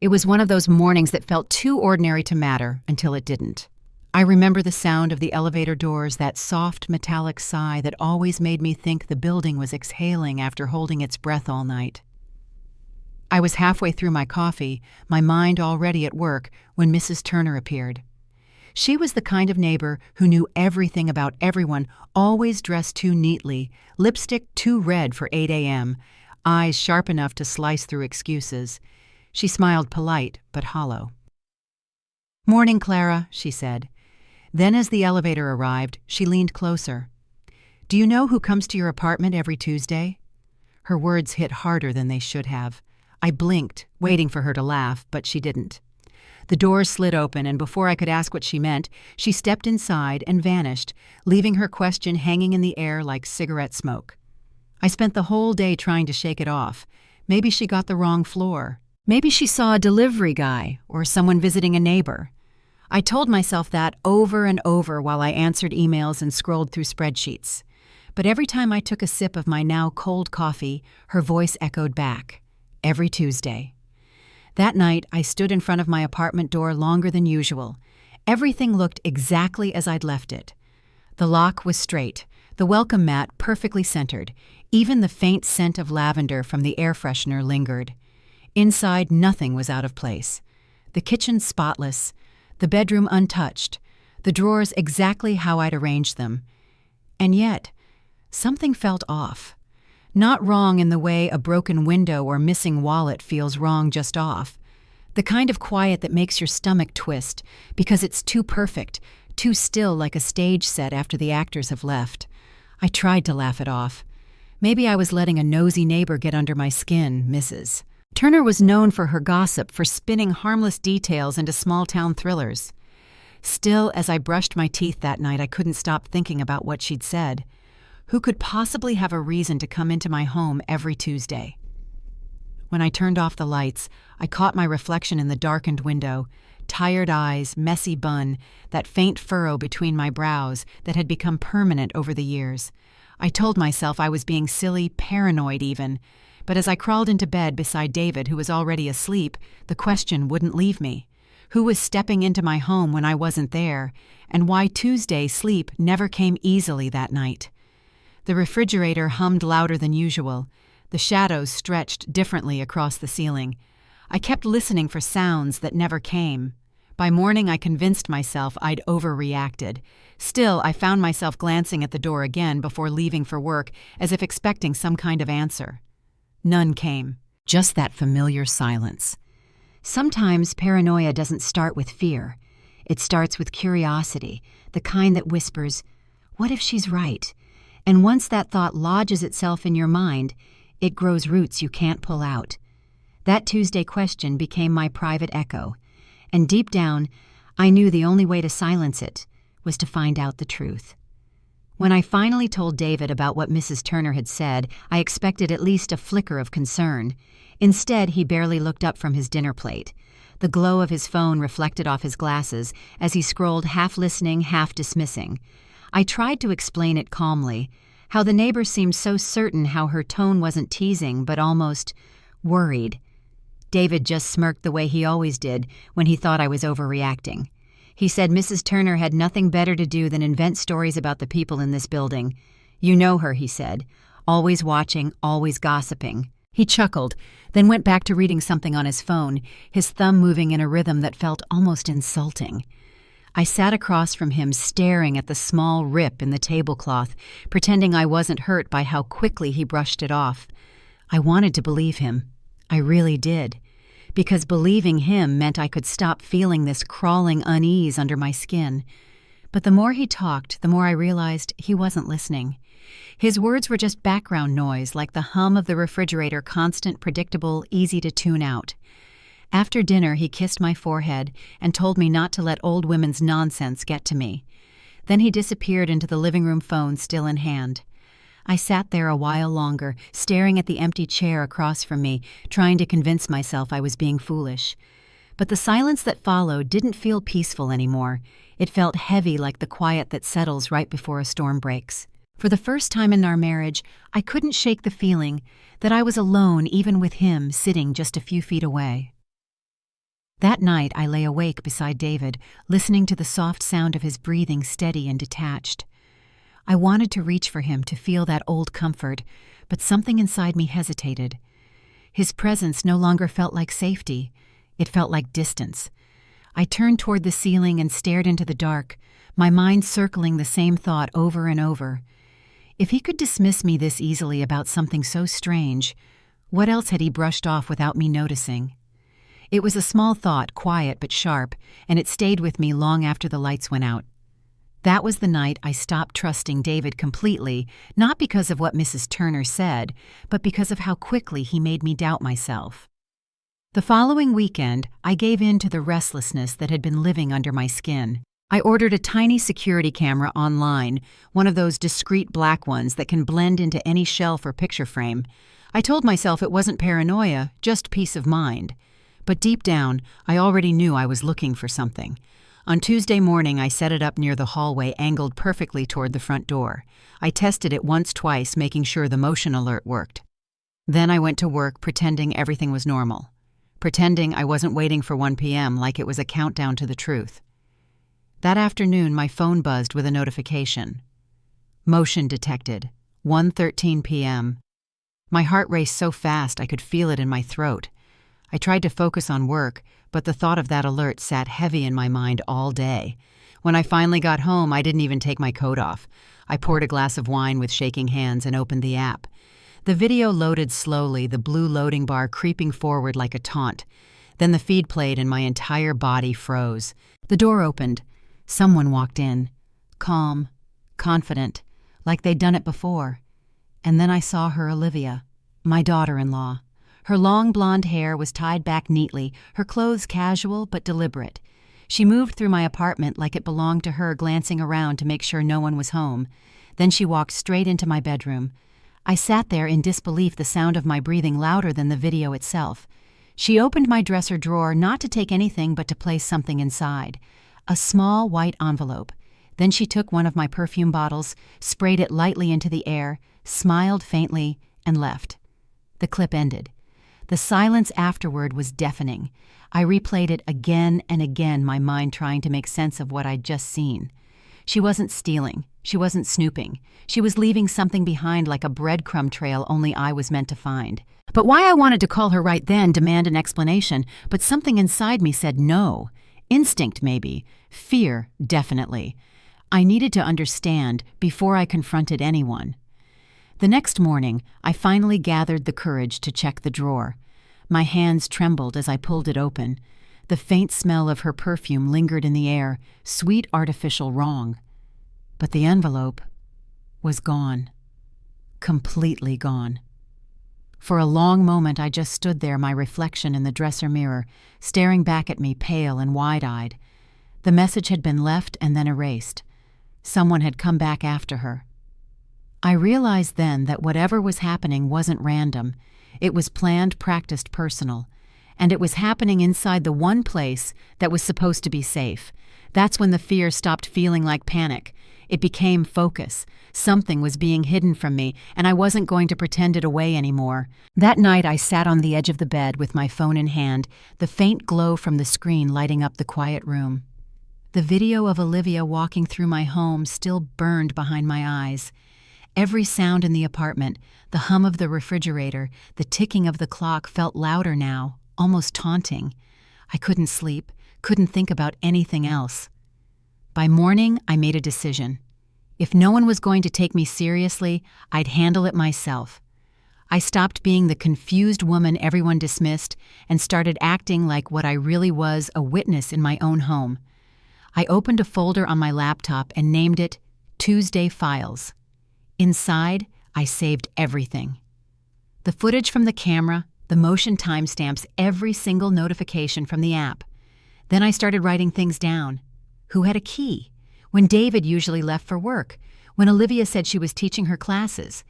It was one of those mornings that felt too ordinary to matter until it didn't. I remember the sound of the elevator doors, that soft metallic sigh that always made me think the building was exhaling after holding its breath all night. I was halfway through my coffee, my mind already at work, when Mrs. Turner appeared. She was the kind of neighbor who knew everything about everyone, always dressed too neatly, lipstick too red for 8 a.m., eyes sharp enough to slice through excuses. She smiled, polite but hollow. "Morning, Clara," she said. Then as the elevator arrived, she leaned closer. "Do you know who comes to your apartment every Tuesday?" Her words hit harder than they should have. I blinked, waiting for her to laugh, but she didn't. The doors slid open, and before I could ask what she meant, she stepped inside and vanished, leaving her question hanging in the air like cigarette smoke. I spent the whole day trying to shake it off. Maybe she got the wrong floor. Maybe she saw a delivery guy or someone visiting a neighbor. I told myself that over and over while I answered emails and scrolled through spreadsheets. But every time I took a sip of my now cold coffee, her voice echoed back. Every Tuesday. That night, I stood in front of my apartment door longer than usual. Everything looked exactly as I'd left it. The lock was straight, the welcome mat perfectly centered. Even the faint scent of lavender from the air freshener lingered. Inside, nothing was out of place. The kitchen spotless, the bedroom untouched, the drawers exactly how I'd arranged them. And yet, something felt off. Not wrong in the way a broken window or missing wallet feels wrong, just off. The kind of quiet that makes your stomach twist because it's too perfect, too still, like a stage set after the actors have left. I tried to laugh it off. Maybe I was letting a nosy neighbor get under my skin, Mrs. Turner was known for her gossip, for spinning harmless details into small-town thrillers. Still, as I brushed my teeth that night, I couldn't stop thinking about what she'd said. Who could possibly have a reason to come into my home every Tuesday? When I turned off the lights, I caught my reflection in the darkened window. Tired eyes, messy bun, that faint furrow between my brows that had become permanent over the years. I told myself I was being silly, paranoid even. But as I crawled into bed beside David, who was already asleep, the question wouldn't leave me. Who was stepping into my home when I wasn't there? And why Tuesday sleep never came easily that night? The refrigerator hummed louder than usual. The shadows stretched differently across the ceiling. I kept listening for sounds that never came. By morning, I convinced myself I'd overreacted. Still, I found myself glancing at the door again before leaving for work, as if expecting some kind of answer. None came. Just that familiar silence. Sometimes paranoia doesn't start with fear. It starts with curiosity, the kind that whispers, "What if she's right?" And once that thought lodges itself in your mind, it grows roots you can't pull out. That Tuesday question became my private echo, and deep down, I knew the only way to silence it was to find out the truth. When I finally told David about what Mrs. Turner had said, I expected at least a flicker of concern. Instead, he barely looked up from his dinner plate. The glow of his phone reflected off his glasses as he scrolled, half listening, half dismissing. I tried to explain it calmly, how the neighbor seemed so certain, how her tone wasn't teasing but almost worried. David just smirked the way he always did when he thought I was overreacting. He said Mrs. Turner had nothing better to do than invent stories about the people in this building. "You know her," he said, "always watching, always gossiping." He chuckled, then went back to reading something on his phone, his thumb moving in a rhythm that felt almost insulting. I sat across from him, staring at the small rip in the tablecloth, pretending I wasn't hurt by how quickly he brushed it off. I wanted to believe him. I really did. Because believing him meant I could stop feeling this crawling unease under my skin. But the more he talked, the more I realized he wasn't listening. His words were just background noise, like the hum of the refrigerator, constant, predictable, easy to tune out. After dinner, he kissed my forehead and told me not to let old women's nonsense get to me. Then he disappeared into the living room phone, still in hand. I sat there a while longer, staring at the empty chair across from me, trying to convince myself I was being foolish. But the silence that followed didn't feel peaceful anymore. It felt heavy, like the quiet that settles right before a storm breaks. For the first time in our marriage, I couldn't shake the feeling that I was alone, even with him sitting just a few feet away. That night I lay awake beside David, listening to the soft sound of his breathing, steady and detached. I wanted to reach for him to feel that old comfort, but something inside me hesitated. His presence no longer felt like safety. It felt like distance. I turned toward the ceiling and stared into the dark, my mind circling the same thought over and over. If he could dismiss me this easily about something so strange, what else had he brushed off without me noticing? It was a small thought, quiet but sharp, and it stayed with me long after the lights went out. That was the night I stopped trusting David completely, not because of what Mrs. Turner said, but because of how quickly he made me doubt myself. The following weekend, I gave in to the restlessness that had been living under my skin. I ordered a tiny security camera online, one of those discreet black ones that can blend into any shelf or picture frame. I told myself it wasn't paranoia, just peace of mind. But deep down, I already knew I was looking for something. On Tuesday morning, I set it up near the hallway, angled perfectly toward the front door. I tested it twice, making sure the motion alert worked. Then I went to work pretending everything was normal. Pretending I wasn't waiting for 1 p.m. like it was a countdown to the truth. That afternoon, my phone buzzed with a notification. Motion detected. 1:13 p.m. My heart raced so fast I could feel it in my throat. I tried to focus on work, but the thought of that alert sat heavy in my mind all day. When I finally got home, I didn't even take my coat off. I poured a glass of wine with shaking hands and opened the app. The video loaded slowly, the blue loading bar creeping forward like a taunt. Then the feed played and my entire body froze. The door opened. Someone walked in. Calm, confident, like they'd done it before. And then I saw her, Olivia, my daughter-in-law. Her long blonde hair was tied back neatly, her clothes casual but deliberate. She moved through my apartment like it belonged to her, glancing around to make sure no one was home. Then she walked straight into my bedroom. I sat there in disbelief, the sound of my breathing louder than the video itself. She opened my dresser drawer, not to take anything but to place something inside. A small white envelope. Then she took one of my perfume bottles, sprayed it lightly into the air, smiled faintly, and left. The clip ended. The silence afterward was deafening. I replayed it again and again, my mind trying to make sense of what I'd just seen. She wasn't stealing. She wasn't snooping. She was leaving something behind like a breadcrumb trail only I was meant to find. But why I wanted to call her right then, demand an explanation, but something inside me said no. Instinct, maybe. Fear, definitely. I needed to understand before I confronted anyone. The next morning, I finally gathered the courage to check the drawer. My hands trembled as I pulled it open. The faint smell of her perfume lingered in the air, sweet artificial wrong. But the envelope was gone. Completely gone. For a long moment I just stood there, my reflection in the dresser mirror, staring back at me, pale and wide-eyed. The message had been left and then erased. Someone had come back after her. I realized then that whatever was happening wasn't random. It was planned, practiced, personal. And it was happening inside the one place that was supposed to be safe. That's when the fear stopped feeling like panic. It became focus. Something was being hidden from me, and I wasn't going to pretend it away anymore. That night I sat on the edge of the bed with my phone in hand, the faint glow from the screen lighting up the quiet room. The video of Olivia walking through my home still burned behind my eyes. Every sound in the apartment, the hum of the refrigerator, the ticking of the clock felt louder now, almost taunting. I couldn't sleep, couldn't think about anything else. By morning, I made a decision. If no one was going to take me seriously, I'd handle it myself. I stopped being the confused woman everyone dismissed and started acting like what I really was, a witness in my own home. I opened a folder on my laptop and named it Tuesday Files. Inside, I saved everything. The footage from the camera, the motion timestamps, every single notification from the app. Then I started writing things down. Who had a key? When David usually left for work? When Olivia said she was teaching her classes?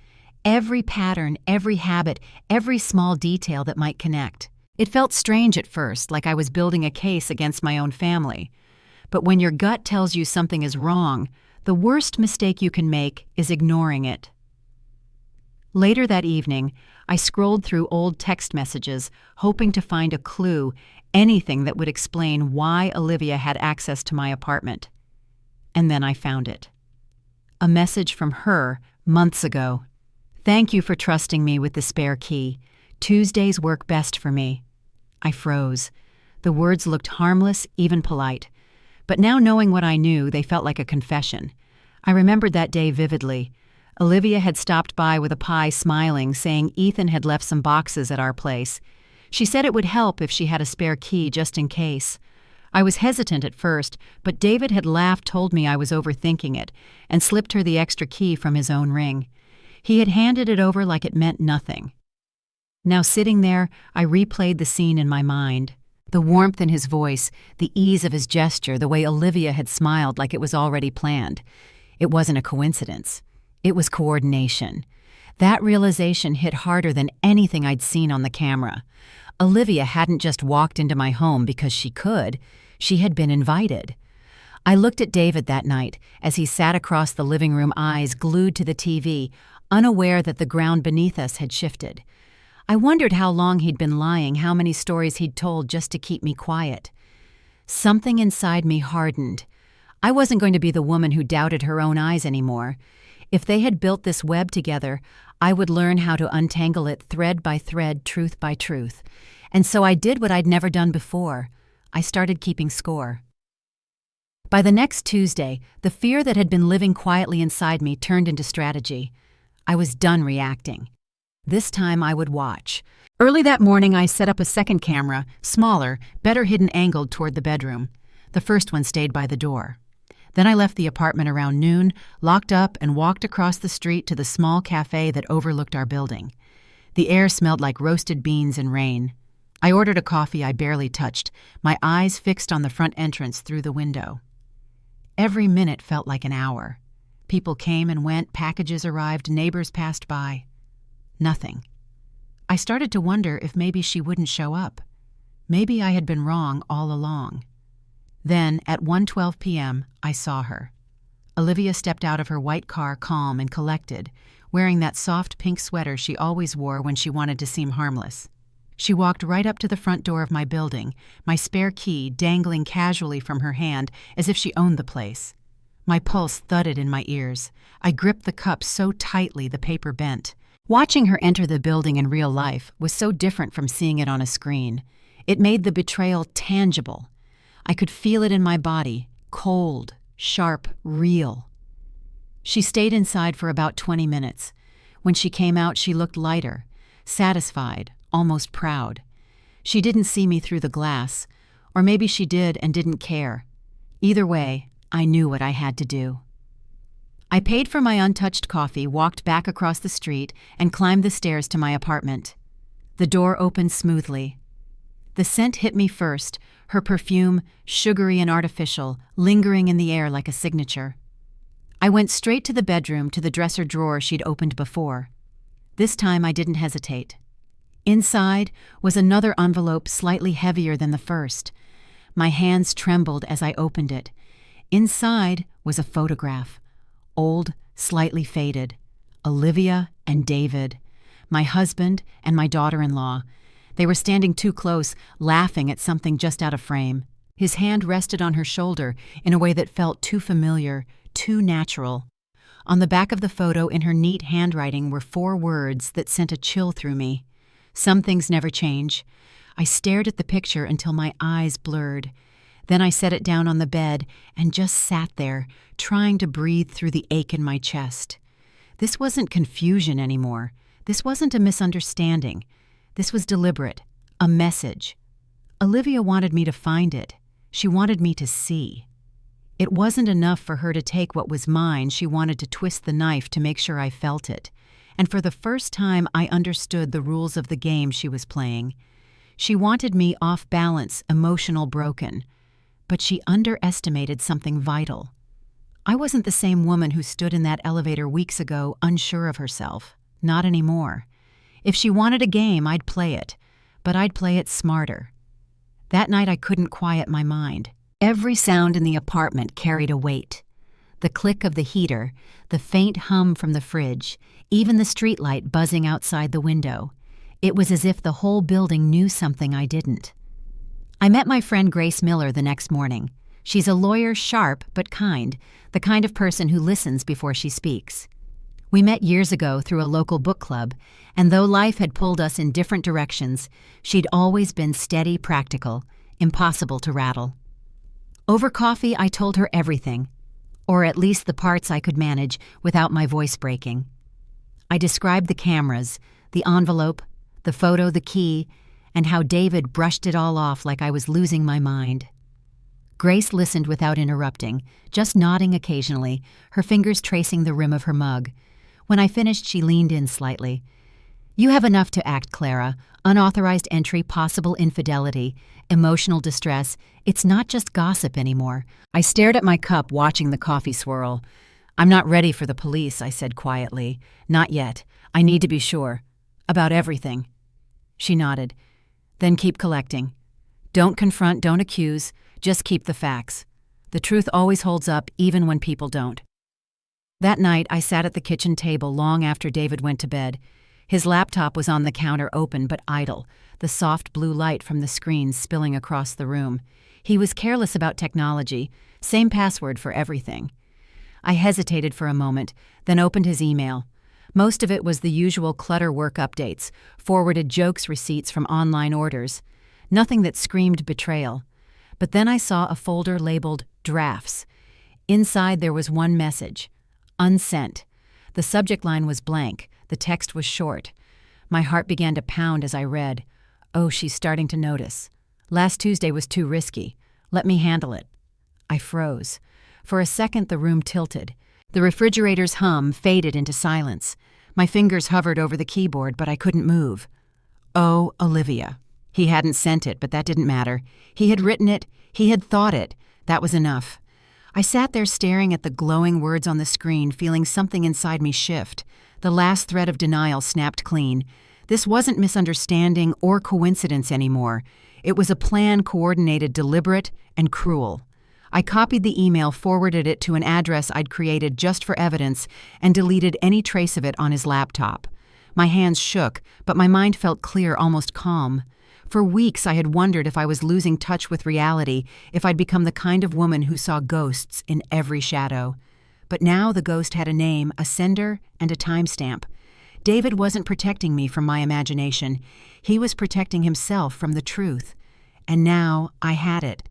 Every pattern, every habit, every small detail that might connect. It felt strange at first, like I was building a case against my own family. But when your gut tells you something is wrong, the worst mistake you can make is ignoring it. Later that evening, I scrolled through old text messages, hoping to find a clue, anything that would explain why Olivia had access to my apartment. And then I found it. A message from her months ago. "Thank you for trusting me with the spare key. Tuesdays work best for me." I froze. The words looked harmless, even polite. But now knowing what I knew, they felt like a confession. I remembered that day vividly. Olivia had stopped by with a pie smiling, saying Ethan had left some boxes at our place. She said it would help if she had a spare key just in case. I was hesitant at first, but David had laughed, told me I was overthinking it, and slipped her the extra key from his own ring. He had handed it over like it meant nothing. Now sitting there, I replayed the scene in my mind. The warmth in his voice, the ease of his gesture, the way Olivia had smiled like it was already planned. It wasn't a coincidence. It was coordination. That realization hit harder than anything I'd seen on the camera. Olivia hadn't just walked into my home because she could. She had been invited. I looked at David that night as he sat across the living room, eyes glued to the TV, unaware that the ground beneath us had shifted. I wondered how long he'd been lying, how many stories he'd told just to keep me quiet. Something inside me hardened. I wasn't going to be the woman who doubted her own eyes anymore. If they had built this web together, I would learn how to untangle it thread by thread, truth by truth. And so I did what I'd never done before. I started keeping score. By the next Tuesday, the fear that had been living quietly inside me turned into strategy. I was done reacting. This time I would watch. Early that morning, I set up a second camera, smaller, better hidden, angled toward the bedroom. The first one stayed by the door. Then I left the apartment around noon, locked up, and walked across the street to the small cafe that overlooked our building. The air smelled like roasted beans and rain. I ordered a coffee I barely touched, my eyes fixed on the front entrance through the window. Every minute felt like an hour. People came and went, packages arrived, neighbors passed by. Nothing. I started to wonder if maybe she wouldn't show up. Maybe I had been wrong all along. Then, at 1:12 p.m., I saw her. Olivia stepped out of her white car calm and collected, wearing that soft pink sweater she always wore when she wanted to seem harmless. She walked right up to the front door of my building, my spare key dangling casually from her hand as if she owned the place. My pulse thudded in my ears. I gripped the cup so tightly the paper bent. Watching her enter the building in real life was so different from seeing it on a screen. It made the betrayal tangible. I could feel it in my body, cold, sharp, real. She stayed inside for about 20 minutes. When she came out, she looked lighter, satisfied, almost proud. She didn't see me through the glass, or maybe she did and didn't care. Either way, I knew what I had to do. I paid for my untouched coffee, walked back across the street, and climbed the stairs to my apartment. The door opened smoothly. The scent hit me first, her perfume, sugary and artificial, lingering in the air like a signature. I went straight to the bedroom, to the dresser drawer she'd opened before. This time I didn't hesitate. Inside was another envelope slightly heavier than the first. My hands trembled as I opened it. Inside was a photograph. Old, slightly faded. Olivia and David. My husband and my daughter-in-law. They were standing too close, laughing at something just out of frame. His hand rested on her shoulder in a way that felt too familiar, too natural. On the back of the photo, in her neat handwriting, were 4 words that sent a chill through me. Some things never change. I stared at the picture until my eyes blurred. Then I set it down on the bed and just sat there, trying to breathe through the ache in my chest. This wasn't confusion anymore. This wasn't a misunderstanding. This was deliberate, a message. Olivia wanted me to find it. She wanted me to see. It wasn't enough for her to take what was mine. She wanted to twist the knife to make sure I felt it. And for the first time, I understood the rules of the game she was playing. She wanted me off balance, emotional, broken. But she underestimated something vital. I wasn't the same woman who stood in that elevator weeks ago, unsure of herself. Not anymore. If she wanted a game, I'd play it. But I'd play it smarter. That night I couldn't quiet my mind. Every sound in the apartment carried a weight. The click of the heater, the faint hum from the fridge, even the streetlight buzzing outside the window. It was as if the whole building knew something I didn't. I met my friend Grace Miller the next morning. She's a lawyer, sharp but kind, the kind of person who listens before she speaks. We met years ago through a local book club, and though life had pulled us in different directions, she'd always been steady, practical, impossible to rattle. Over coffee, I told her everything, or at least the parts I could manage without my voice breaking. I described the cameras, the envelope, the photo, the key, and how David brushed it all off like I was losing my mind. Grace listened without interrupting, just nodding occasionally, her fingers tracing the rim of her mug. When I finished, she leaned in slightly. "You have enough to act, Clara. Unauthorized entry, possible infidelity, emotional distress. It's not just gossip anymore." I stared at my cup, watching the coffee swirl. "I'm not ready for the police," I said quietly. "Not yet. I need to be sure. About everything." She nodded. "Then keep collecting. Don't confront, don't accuse. Just keep the facts. The truth always holds up, even when people don't." That night, I sat at the kitchen table long after David went to bed. His laptop was on the counter, open but idle, the soft blue light from the screen spilling across the room. He was careless about technology, same password for everything. I hesitated for a moment, then opened his email. Most of it was the usual clutter work updates, forwarded jokes receipts from online orders. Nothing that screamed betrayal. But then I saw a folder labeled Drafts. Inside there was one message. Unsent. The subject line was blank. The text was short. My heart began to pound as I read. "Oh, she's starting to notice. Last Tuesday was too risky. Let me handle it." I froze. For a second the room tilted. The refrigerator's hum faded into silence. My fingers hovered over the keyboard, but I couldn't move. "Oh, Olivia." He hadn't sent it, but that didn't matter. He had written it. He had thought it. That was enough. I sat there staring at the glowing words on the screen, feeling something inside me shift. The last thread of denial snapped clean. This wasn't misunderstanding or coincidence anymore. It was a plan, coordinated, deliberate, and cruel. I copied the email, forwarded it to an address I'd created just for evidence, and deleted any trace of it on his laptop. My hands shook, but my mind felt clear, almost calm. For weeks I had wondered if I was losing touch with reality, if I'd become the kind of woman who saw ghosts in every shadow. But now the ghost had a name, a sender, and a timestamp. David wasn't protecting me from my imagination. He was protecting himself from the truth. And now I had it.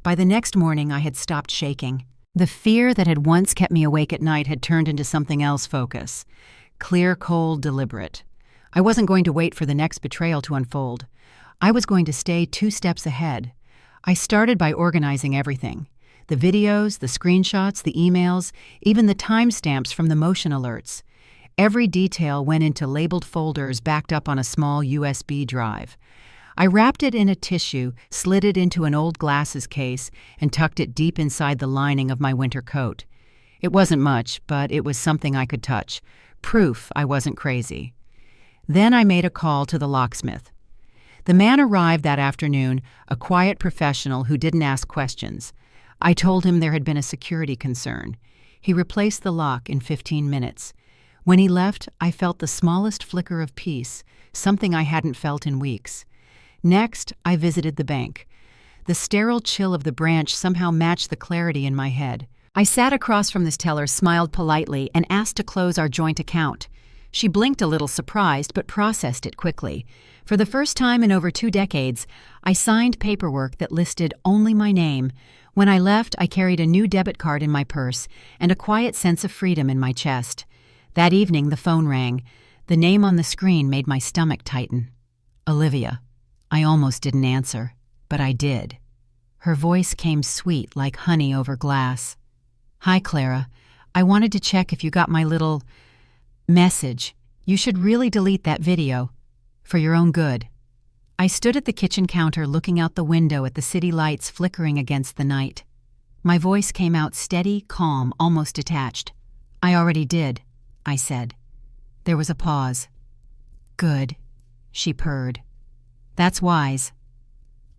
By the next morning I had stopped shaking. The fear that had once kept me awake at night had turned into something else. Focus. Clear, cold, deliberate. I wasn't going to wait for the next betrayal to unfold. I was going to stay 2 steps ahead. I started by organizing everything. The videos, the screenshots, the emails, even the timestamps from the motion alerts. Every detail went into labeled folders backed up on a small USB drive. I wrapped it in a tissue, slid it into an old glasses case, and tucked it deep inside the lining of my winter coat. It wasn't much, but it was something I could touch. Proof I wasn't crazy. Then I made a call to the locksmith. The man arrived that afternoon, a quiet professional who didn't ask questions. I told him there had been a security concern. He replaced the lock in 15 minutes. When he left, I felt the smallest flicker of peace, something I hadn't felt in weeks. Next, I visited the bank. The sterile chill of the branch somehow matched the clarity in my head. I sat across from this teller, smiled politely, and asked to close our joint account. She blinked a little surprised, but processed it quickly. For the first time in over 2 decades, I signed paperwork that listed only my name. When I left, I carried a new debit card in my purse and a quiet sense of freedom in my chest. That evening, the phone rang. The name on the screen made my stomach tighten. Olivia. I almost didn't answer, but I did. Her voice came sweet like honey over glass. "Hi, Clara. I wanted to check if you got my little message. You should really delete that video. For your own good." I stood at the kitchen counter looking out the window at the city lights flickering against the night. My voice came out steady, calm, almost detached. "I already did," I said. There was a pause. "Good," she purred. "That's wise."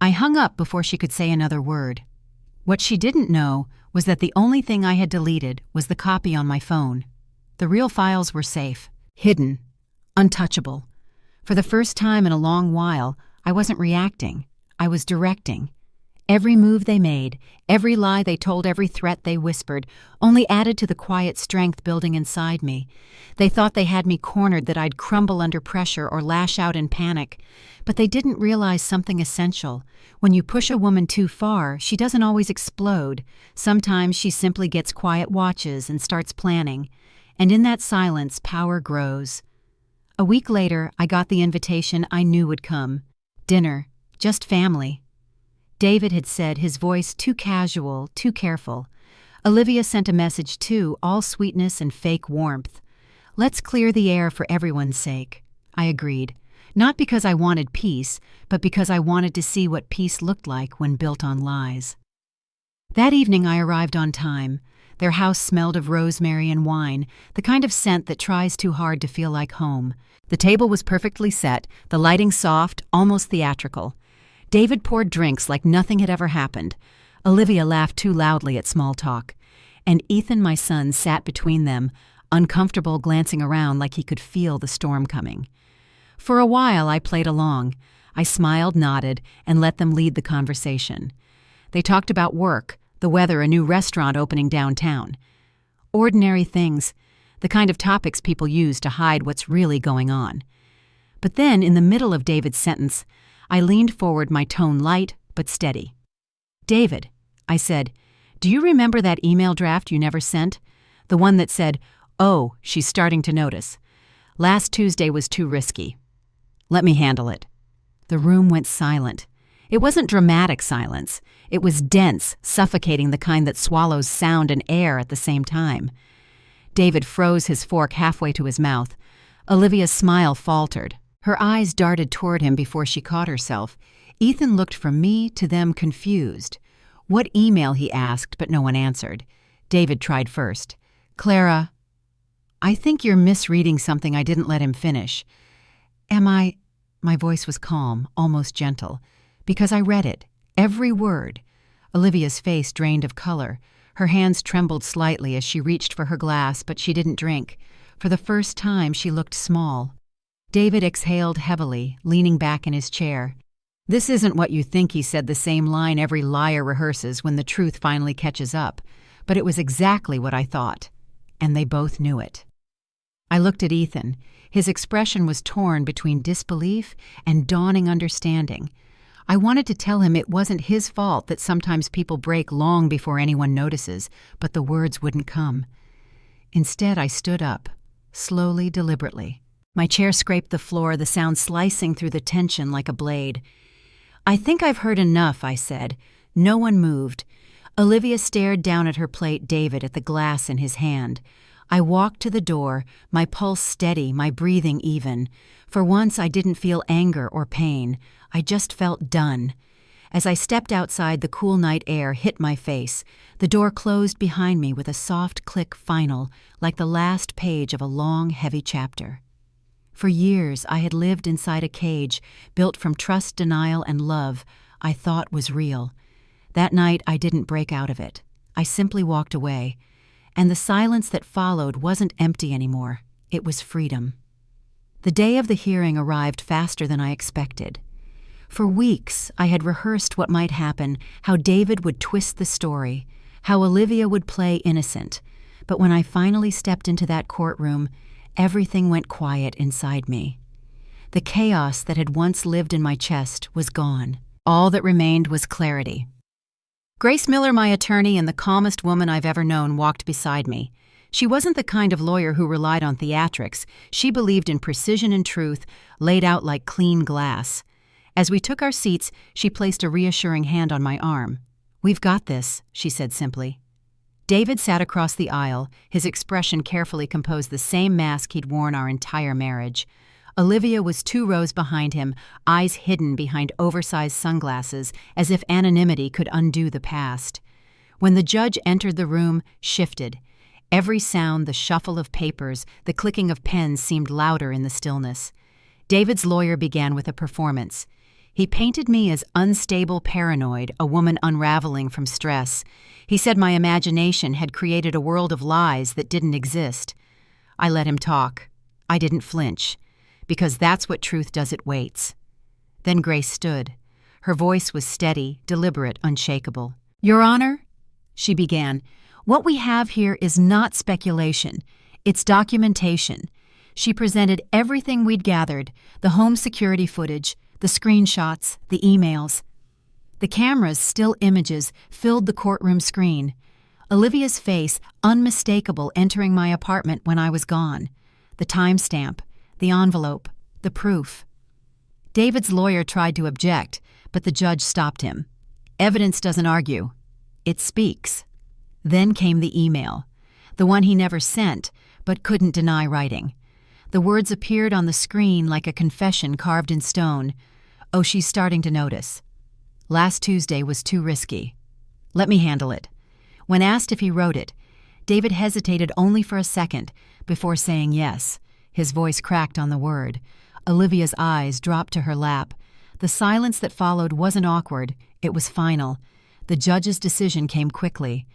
I hung up before she could say another word. What she didn't know was that the only thing I had deleted was the copy on my phone. The real files were safe, hidden, untouchable. For the first time in a long while, I wasn't reacting. I was directing. Every move they made, every lie they told, every threat they whispered, only added to the quiet strength building inside me. They thought they had me cornered, that I'd crumble under pressure or lash out in panic. But they didn't realize something essential. When you push a woman too far, she doesn't always explode. Sometimes she simply gets quiet watches and starts planning. And in that silence, power grows. A week later, I got the invitation I knew would come. Dinner. Just family. David had said, his voice too casual, too careful. Olivia sent a message too, all sweetness and fake warmth. Let's clear the air for everyone's sake. I agreed. Not because I wanted peace, but because I wanted to see what peace looked like when built on lies. That evening I arrived on time. Their house smelled of rosemary and wine, the kind of scent that tries too hard to feel like home. The table was perfectly set, the lighting soft, almost theatrical. David poured drinks like nothing had ever happened. Olivia laughed too loudly at small talk. And Ethan, my son, sat between them, uncomfortable, glancing around like he could feel the storm coming. For a while I played along. I smiled, nodded, and let them lead the conversation. They talked about work, the weather, a new restaurant opening downtown. Ordinary things, the kind of topics people use to hide what's really going on. But then, in the middle of David's sentence, I leaned forward, my tone light but steady. "David," I said, "do you remember that email draft you never sent? The one that said, 'Oh, she's starting to notice. Last Tuesday was too risky. Let me handle it.'" The room went silent. It wasn't dramatic silence. It was dense, suffocating, the kind that swallows sound and air at the same time. David froze his fork halfway to his mouth. Olivia's smile faltered. Her eyes darted toward him before she caught herself. Ethan looked from me to them, confused. "What email?" he asked, but no one answered. David tried first. "Clara, I think you're misreading something I didn't let him finish." "Am I?" My voice was calm, almost gentle. "Because I read it. Every word." Olivia's face drained of color. Her hands trembled slightly as she reached for her glass, but she didn't drink. For the first time, she looked small. David exhaled heavily, leaning back in his chair. "This isn't what you think," he said, the same line every liar rehearses when the truth finally catches up. But it was exactly what I thought. And they both knew it. I looked at Ethan. His expression was torn between disbelief and dawning understanding. I wanted to tell him it wasn't his fault that sometimes people break long before anyone notices, but the words wouldn't come. Instead, I stood up, slowly, deliberately. My chair scraped the floor, the sound slicing through the tension like a blade. "I think I've heard enough," I said. No one moved. Olivia stared down at her plate, David at the glass in his hand. I walked to the door, my pulse steady, my breathing even. For once I didn't feel anger or pain. I just felt done. As I stepped outside, the cool night air hit my face. The door closed behind me with a soft click, final, like the last page of a long, heavy chapter. For years I had lived inside a cage, built from trust, denial, and love I thought was real. That night I didn't break out of it. I simply walked away. And the silence that followed wasn't empty anymore. It was freedom. The day of the hearing arrived faster than I expected. For weeks I had rehearsed what might happen, how David would twist the story, how Olivia would play innocent. But when I finally stepped into that courtroom, everything went quiet inside me. The chaos that had once lived in my chest was gone. All that remained was clarity. Grace Miller, my attorney and the calmest woman I've ever known, walked beside me. She wasn't the kind of lawyer who relied on theatrics. She believed in precision and truth, laid out like clean glass. As we took our seats, she placed a reassuring hand on my arm. "We've got this," she said simply. David sat across the aisle, his expression carefully composed, the same mask he'd worn our entire marriage. Olivia was 2 rows behind him, eyes hidden behind oversized sunglasses, as if anonymity could undo the past. When the judge entered the room, shifted. Every sound, the shuffle of papers, the clicking of pens seemed louder in the stillness. David's lawyer began with a performance. He painted me as unstable paranoid, a woman unraveling from stress. He said my imagination had created a world of lies that didn't exist. I let him talk. I didn't flinch, because that's what truth does, it waits. Then Grace stood. Her voice was steady, deliberate, unshakable. "Your Honor," she began, "what we have here is not speculation. It's documentation." She presented everything we'd gathered, the home security footage, the screenshots, the emails. The camera's still images filled the courtroom screen. Olivia's face, unmistakable, entering my apartment when I was gone. The timestamp, the envelope, the proof. David's lawyer tried to object, but the judge stopped him. Evidence doesn't argue. It speaks. Then came the email, the one he never sent, but couldn't deny writing. The words appeared on the screen like a confession carved in stone. "Oh, she's starting to notice. Last Tuesday was too risky. Let me handle it." When asked if he wrote it, David hesitated only for a second before saying yes. His voice cracked on the word. Olivia's eyes dropped to her lap. The silence that followed wasn't awkward, it was final. The judge's decision came quickly.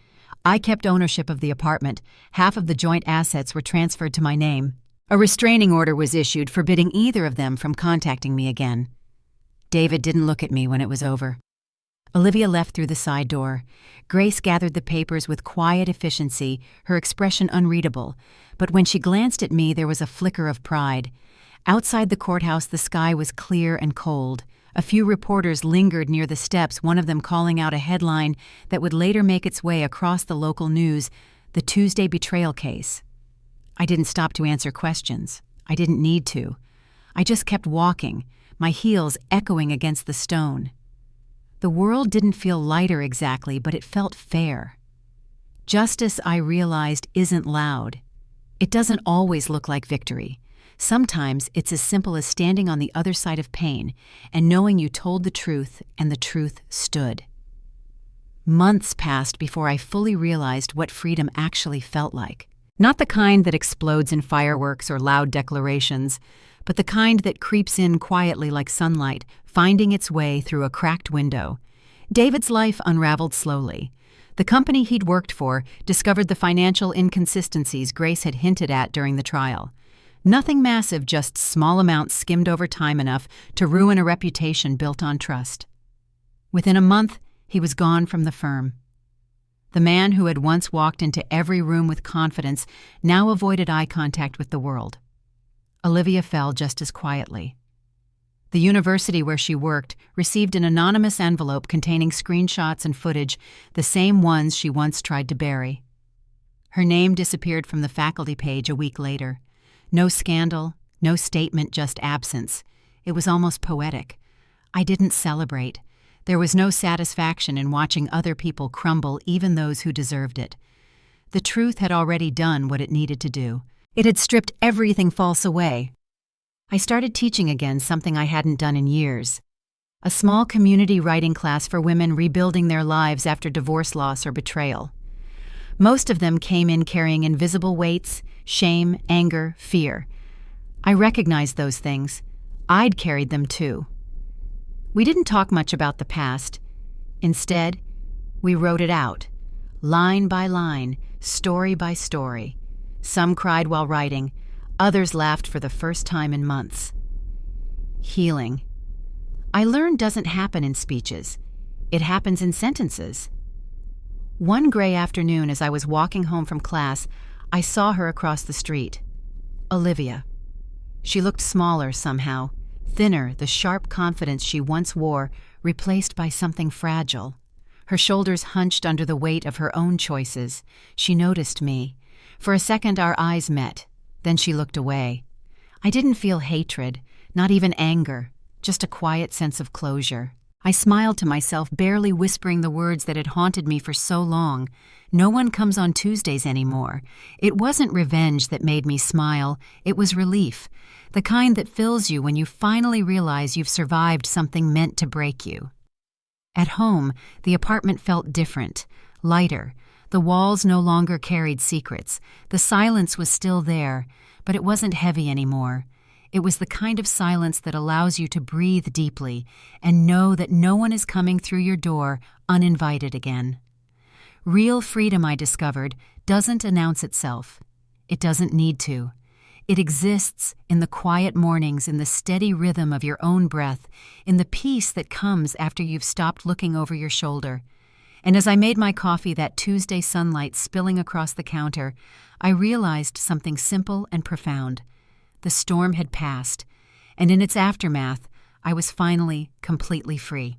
I kept ownership of the apartment. Half of the joint assets were transferred to my name. A restraining order was issued forbidding either of them from contacting me again. David didn't look at me when it was over. Olivia left through the side door. Grace gathered the papers with quiet efficiency, her expression unreadable, but when she glanced at me there was a flicker of pride. Outside the courthouse the sky was clear and cold. A few reporters lingered near the steps, one of them calling out a headline that would later make its way across the local news, "The Tuesday Betrayal Case." I didn't stop to answer questions. I didn't need to. I just kept walking, my heels echoing against the stone. The world didn't feel lighter exactly, but it felt fair. Justice, I realized, isn't loud. It doesn't always look like victory. Sometimes it's as simple as standing on the other side of pain and knowing you told the truth and the truth stood. Months passed before I fully realized what freedom actually felt like. Not the kind that explodes in fireworks or loud declarations, but the kind that creeps in quietly like sunlight, finding its way through a cracked window. David's life unraveled slowly. The company he'd worked for discovered the financial inconsistencies Grace had hinted at during the trial. Nothing massive, just small amounts skimmed over time enough to ruin a reputation built on trust. Within a month, he was gone from the firm. The man who had once walked into every room with confidence now avoided eye contact with the world. Olivia fell just as quietly. The university where she worked received an anonymous envelope containing screenshots and footage, the same ones she once tried to bury. Her name disappeared from the faculty page a week later. No scandal, no statement, just absence. It was almost poetic. I didn't celebrate. There was no satisfaction in watching other people crumble, even those who deserved it. The truth had already done what it needed to do. It had stripped everything false away. I started teaching again, something I hadn't done in years. A small community writing class for women rebuilding their lives after divorce, loss, or betrayal. Most of them came in carrying invisible weights, shame, anger, fear. I recognized those things. I'd carried them too. We didn't talk much about the past. Instead, we wrote it out, line by line, story by story. Some cried while writing, others laughed for the first time in months. Healing. I learned doesn't happen in speeches. It happens in sentences. One gray afternoon as I was walking home from class, I saw her across the street. Olivia. She looked smaller somehow, thinner, the sharp confidence she once wore replaced by something fragile. Her shoulders hunched under the weight of her own choices. She noticed me. For a second our eyes met. Then she looked away. I didn't feel hatred, not even anger, just a quiet sense of closure. I smiled to myself, barely whispering the words that had haunted me for so long. No one comes on Tuesdays anymore. It wasn't revenge that made me smile. It was relief, the kind that fills you when you finally realize you've survived something meant to break you. At home, the apartment felt different, lighter. The walls no longer carried secrets. The silence was still there, but it wasn't heavy anymore. It was the kind of silence that allows you to breathe deeply and know that no one is coming through your door uninvited again. Real freedom, I discovered, doesn't announce itself. It doesn't need to. It exists in the quiet mornings, in the steady rhythm of your own breath, in the peace that comes after you've stopped looking over your shoulder. And as I made my coffee, that Tuesday sunlight spilling across the counter, I realized something simple and profound. The storm had passed, and in its aftermath, I was finally completely free.